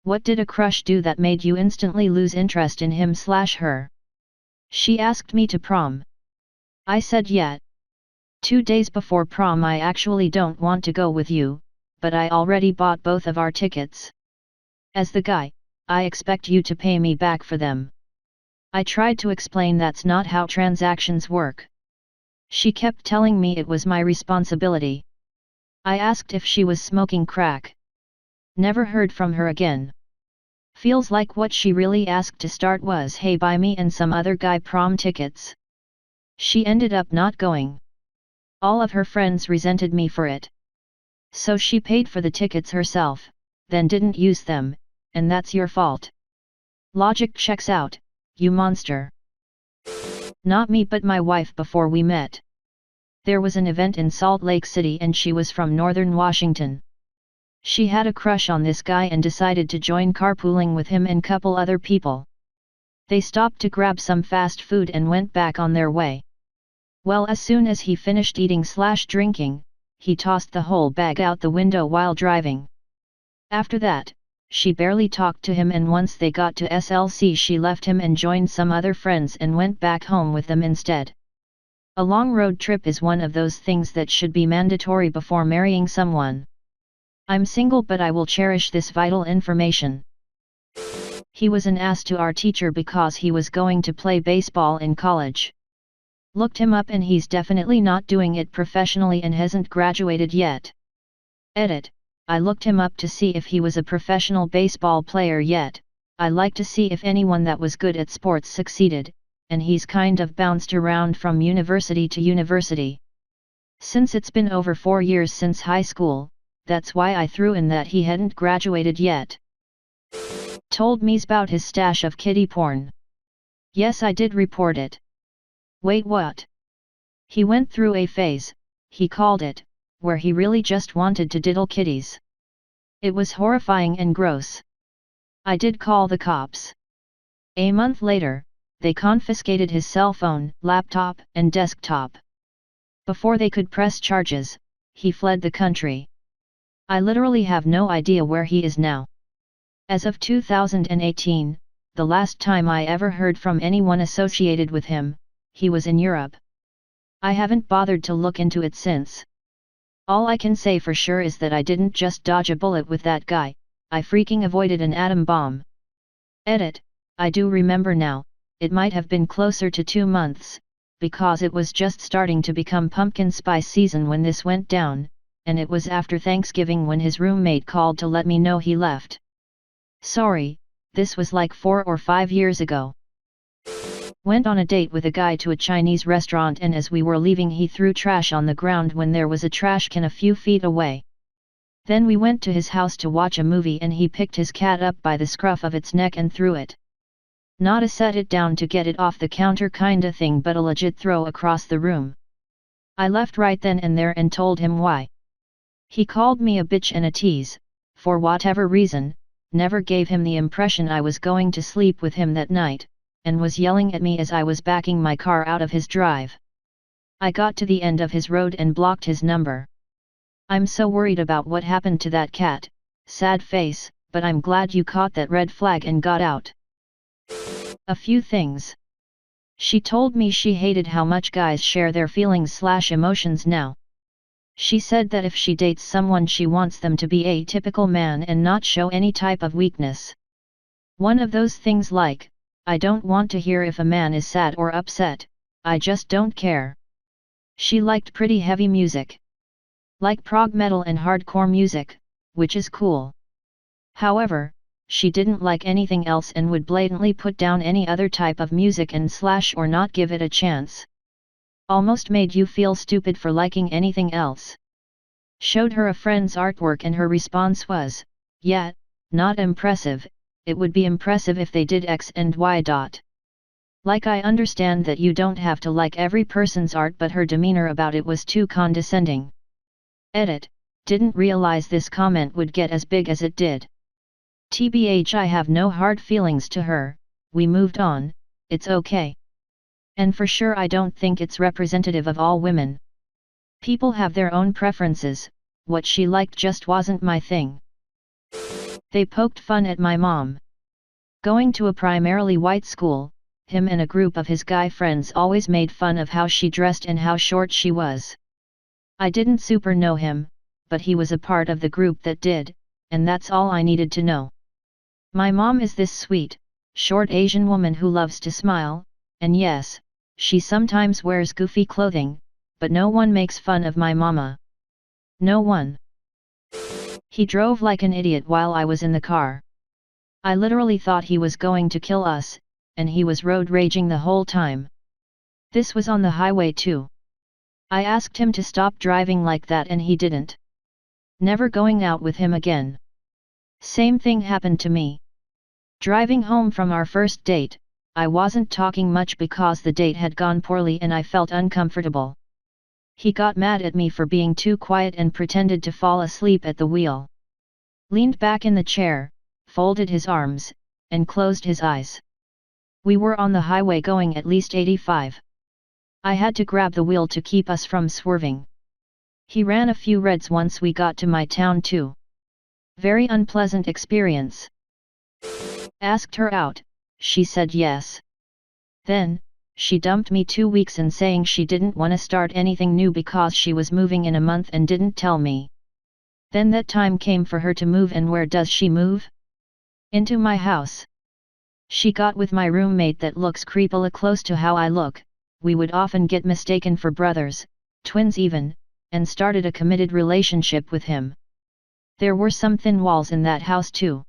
What did a crush do that made you instantly lose interest in him/her? She asked me to prom. I said yeah. 2 days before prom I actually don't want to go with you, but I already bought both of our tickets. As the guy, I expect you to pay me back for them. I tried to explain that's not how transactions work. She kept telling me it was my responsibility. I asked if she was smoking crack. Never heard from her again. Feels like what she really asked to start was, hey, buy me and some other guy prom tickets. She ended up not going. All of her friends resented me for it. So she paid for the tickets herself, then didn't use them, and that's your fault. Logic checks out, you monster. Not me but my wife before we met. There was an event in Salt Lake City and she was from Northern Washington. She had a crush on this guy and decided to join carpooling with him and couple other people. They stopped to grab some fast food and went back on their way. Well, as soon as he finished eating/drinking, he tossed the whole bag out the window while driving. After that, she barely talked to him, and once they got to SLC she left him and joined some other friends and went back home with them instead. A long road trip is one of those things that should be mandatory before marrying someone. I'm single but I will cherish this vital information. He was an ass to our teacher because he was going to play baseball in college. Looked him up and he's definitely not doing it professionally and hasn't graduated yet. Edit. I looked him up to see if he was a professional baseball player yet. I like to see if anyone that was good at sports succeeded, and he's kind of bounced around from university to university. Since it's been over 4 years since high school, that's why I threw in that he hadn't graduated yet. Told me about his stash of kiddie porn. Yes, I did report it. Wait, what? He went through a phase, he called it, where he really just wanted to diddle kitties. It was horrifying and gross. I did call the cops. A month later, they confiscated his cell phone, laptop, and desktop. Before they could press charges, he fled the country. I literally have no idea where he is now. As of 2018, the last time I ever heard from anyone associated with him, he was in Europe. I haven't bothered to look into it since. All I can say for sure is that I didn't just dodge a bullet with that guy, I freaking avoided an atom bomb. Edit. I do remember now, it might have been closer to 2 months, because it was just starting to become pumpkin spice season when this went down, and it was after Thanksgiving when his roommate called to let me know he left. Sorry, this was like 4 or 5 years ago. Went on a date with a guy to a Chinese restaurant, and as we were leaving he threw trash on the ground when there was a trash can a few feet away. Then we went to his house to watch a movie and he picked his cat up by the scruff of its neck and threw it. Not a set it down to get it off the counter kinda thing, but a legit throw across the room. I left right then and there and told him why. He called me a bitch and a tease, for whatever reason, never gave him the impression I was going to sleep with him that night, and was yelling at me as I was backing my car out of his drive. I got to the end of his road and blocked his number. I'm so worried about what happened to that cat, sad face, but I'm glad you caught that red flag and got out. A few things. She told me she hated how much guys share their feelings/emotions now. She said that if she dates someone she wants them to be a typical man and not show any type of weakness. One of those things like, I don't want to hear if a man is sad or upset, I just don't care. She liked pretty heavy music. Like prog metal and hardcore music, which is cool. However, she didn't like anything else and would blatantly put down any other type of music and/or not give it a chance. Almost made you feel stupid for liking anything else. Showed her a friend's artwork and her response was, yeah, not impressive, it would be impressive if they did X and Y. Like, I understand that you don't have to like every person's art, but her demeanor about it was too condescending. Edit. Didn't realize this comment would get as big as it did. TBH, I have no hard feelings to her, we moved on, it's okay. And for sure I don't think it's representative of all women. People have their own preferences, what she liked just wasn't my thing. They poked fun at my mom. Going to a primarily white school, him and a group of his guy friends always made fun of how she dressed and how short she was. I didn't super know him, but he was a part of the group that did, and that's all I needed to know. My mom is this sweet, short Asian woman who loves to smile, and yes, she sometimes wears goofy clothing, but no one makes fun of my mama. No one. He drove like an idiot while I was in the car. I literally thought he was going to kill us, and he was road raging the whole time. This was on the highway too. I asked him to stop driving like that and he didn't. Never going out with him again. Same thing happened to me. Driving home from our first date, I wasn't talking much because the date had gone poorly and I felt uncomfortable. He got mad at me for being too quiet and pretended to fall asleep at the wheel. Leaned back in the chair, folded his arms, and closed his eyes. We were on the highway going at least 85. I had to grab the wheel to keep us from swerving. He ran a few reds once we got to my town too. Very unpleasant experience. Asked her out, she said yes. Then, she dumped me 2 weeks in saying she didn't wanna start anything new because she was moving in a month and didn't tell me. Then that time came for her to move, and where does she move? Into my house. She got with my roommate that looks creepily close to how I look. We would often get mistaken for brothers, twins even, and started a committed relationship with him. There were some thin walls in that house too.